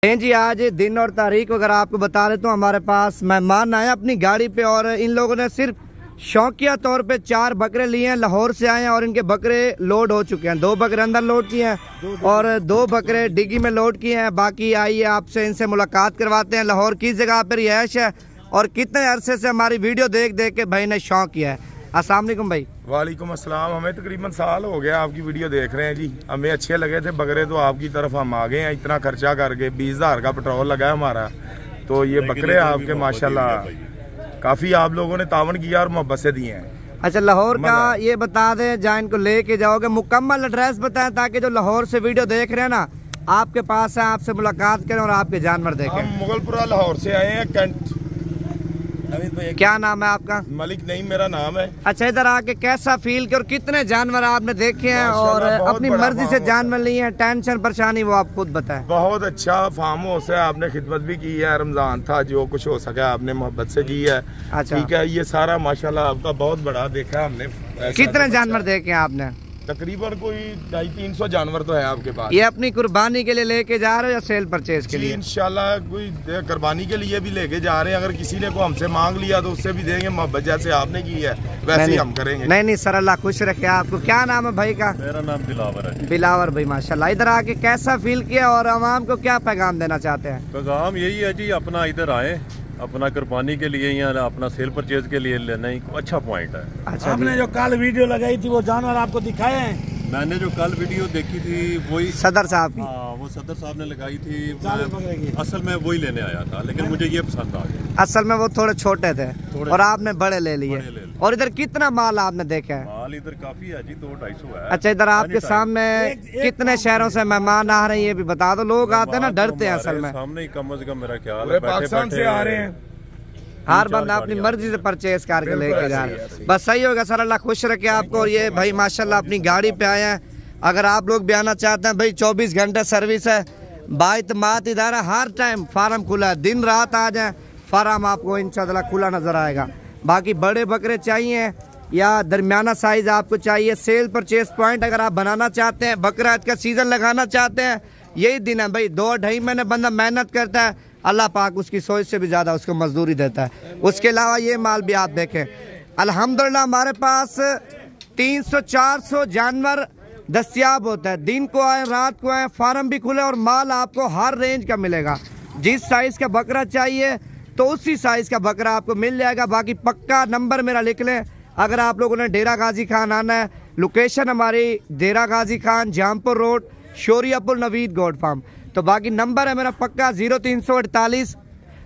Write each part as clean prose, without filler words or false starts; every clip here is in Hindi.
जी आज दिन और तारीख अगर आपको बता दें तो हमारे पास मेहमान आए अपनी गाड़ी पे और इन लोगों ने सिर्फ शौकिया तौर पे 4 बकरे लिए हैं। लाहौर से आए हैं और इनके बकरे लोड हो चुके हैं। 2 बकरे अंदर लोड किए हैं और 2 बकरे डिग्गी में लोड किए हैं। बाकी आइए आपसे इनसे मुलाकात करवाते हैं। लाहौर किस जगह पर रिहाइश है और कितने अरसे से हमारी वीडियो देख देख के भाई ने शौक किया है। अस्सलाम वालेकुम भाई। वालेकुम अस्सलाम। हमें तकरीबन साल हो गया आपकी वीडियो देख रहे हैं जी। हमें अच्छे लगे थे बकरे तो आपकी तरफ हम आ गए हैं। इतना खर्चा करके 20,000 का पेट्रोल लगा है हमारा, तो ये बकरे आपके माशाल्लाह काफ़ी आप लोगों ने तावन किया और मोहब्बत से दिए हैं। अच्छा लाहौर का ये बता दें जहाँ इनको लेके जाओगे, मुकम्मल एड्रेस बताएं ताकि जो लाहौर से वीडियो देख रहे हैं ना आपके पास है, आपसे मुलाकात करें और आपके जानवर देखें। हम मुगलपुरा लाहौर से आए हैं। कैंट क्या नाम है आपका? मलिक नहीं मेरा नाम है। अच्छा इधर आके कैसा फील किया और कितने जानवर आपने देखे हैं और अपनी मर्जी से जानवर लिए हैं, टेंशन परेशानी वो आप खुद बताएं। बहुत अच्छा फार्म हाउस है, आपने खिदमत भी की है, रमजान था जो कुछ हो सका आपने मोहब्बत से की है। अच्छा ठीक है, ये सारा माशाल्लाह आपका बहुत बड़ा देखा हमने। कितने जानवर देखे हैं आपने? तकरीबन कोई 250-300 जानवर तो है आपके पास। ये अपनी कुर्बानी के लिए लेके जा रहे हो या सेल परचेज के लिए? इंशाल्लाह कोई कुर्बानी के लिए भी लेके जा रहे हैं। अगर किसी ने को हमसे मांग लिया तो उससे भी देंगे, मोहब्बत जैसे आपने की है वैसे ही हम करेंगे। नहीं सर अल्लाह खुश रखे आपको। क्या नाम है भाई का? मेरा नाम बिलावर है। बिलावर भाई माशाल्लाह। इधर आके कैसा फील किया और आवाम को क्या पैगाम देना चाहते हैं? पैगाम यही है जी, अपना इधर आए, अपना कुर्बानी के लिए या अपना सेल परचेज के लिए लेना ही अच्छा पॉइंट है। अच्छा आपने जो कल वीडियो लगाई थी वो जानवर आपको दिखाए हैं? मैंने जो कल वीडियो देखी थी वही सदर साहब की। हाँ, वो सदर साहब ने लगाई थी। असल में वही लेने आया था लेकिन मुझे ये पसंद आ गया। असल में वो थोड़े छोटे थे और आपने बड़े ले लिए। और इधर कितना माल आपने देखा है? माल इधर काफी है जी, 200-250 है। अच्छा इधर आपके सामने कितने शहरों से मेहमान आ रहे हैं ये भी बता दो। लोग आते हैं ना डरते हैं असल में। सामने ही कम से कम मेरा ख्याल है पाकिस्तान से आ रहे हैं। हर बंदा अपनी मर्जी से परचेज करके लेके जा रहे हैं। बस सही होगा सर, अल्लाह खुश रखे आपको। और ये भाई माशाल्लाह अपनी गाड़ी पे आए हैं। अगर आप लोग भी आना चाहते हैं भाई 24 घंटे सर्विस है, बाइतमाद इदारा, हर टाइम फार्म खुला है। दिन रात आ जाए फार्म आपको इंशाल्लाह खुला नजर आएगा। बाकी बड़े बकरे चाहिए या दरमियाना साइज आपको चाहिए, सेल परचेज पॉइंट अगर आप बनाना चाहते हैं, बकरा ईद का सीजन लगाना चाहते हैं, यही दिन है भाई। 2-2.5 महीने बंदा मेहनत करता है, अल्लाह पाक उसकी सोच से भी ज़्यादा उसको मजदूरी देता है। उसके अलावा ये माल भी आप देखें अल्हम्दुलिल्लाह हमारे पास 300-400 जानवर दस्तियाब होता है। दिन को आए रात को आए, फार्म भी खुले और माल आपको हर रेंज का मिलेगा। जिस साइज़ का बकरा चाहिए तो उसी साइज़ का बकरा आपको मिल जाएगा। बाकी पक्का नंबर मेरा लिख लें। अगर आप लोगों ने डेरा गाजी खान आना है, लोकेशन हमारी डेरा गाजी खान, जामपुर रोड, शोरियापुर, नवीद गोड फार्म। तो बाकी नंबर है मेरा पक्का 0348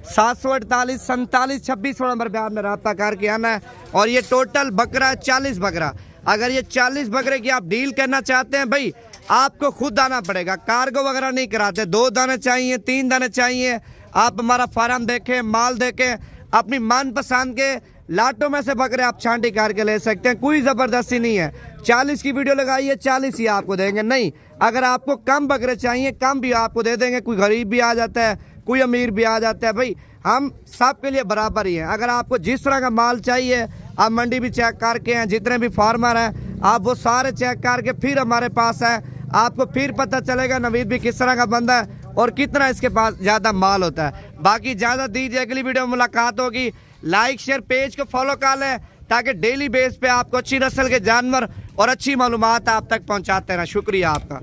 748 47 26 नंबर पे आपने रब्ता करके आना है। और ये टोटल बकरा 40 बकरा। अगर ये 40 बकरे की आप डील करना चाहते हैं भाई आपको खुद आना पड़ेगा, कार्गो वगैरह नहीं कराते। 2 दाने चाहिए, 3 दाने चाहिए, आप हमारा फार्म देखें, माल देखें, अपनी मनपसंद के लाटों में से बकरे आप छांटी करके ले सकते हैं। कोई ज़बरदस्ती नहीं है। 40 की वीडियो लगाइए 40 ही आपको देंगे। नहीं, अगर आपको कम बकरे चाहिए कम भी आपको दे देंगे। कोई गरीब भी आ जाता है, कोई अमीर भी आ जाता है, भाई हम सब के लिए बराबर ही हैं। अगर आपको जिस तरह का माल चाहिए आप मंडी भी चेक करके हैं, जितने भी फार्मर हैं आप वो सारे चेक करके फिर हमारे पास है। आपको फिर पता चलेगा नवीद भी किस तरह का बंदा है और कितना इसके पास ज़्यादा माल होता है। बाकी ज़्यादा दीजिए, अगली वीडियो में मुलाकात होगी। लाइक शेयर, पेज को फॉलो कर लें ताकि डेली बेस पे आपको अच्छी नस्ल के जानवर और अच्छी मालूमात आप तक पहुँचाते रहना। शुक्रिया आपका।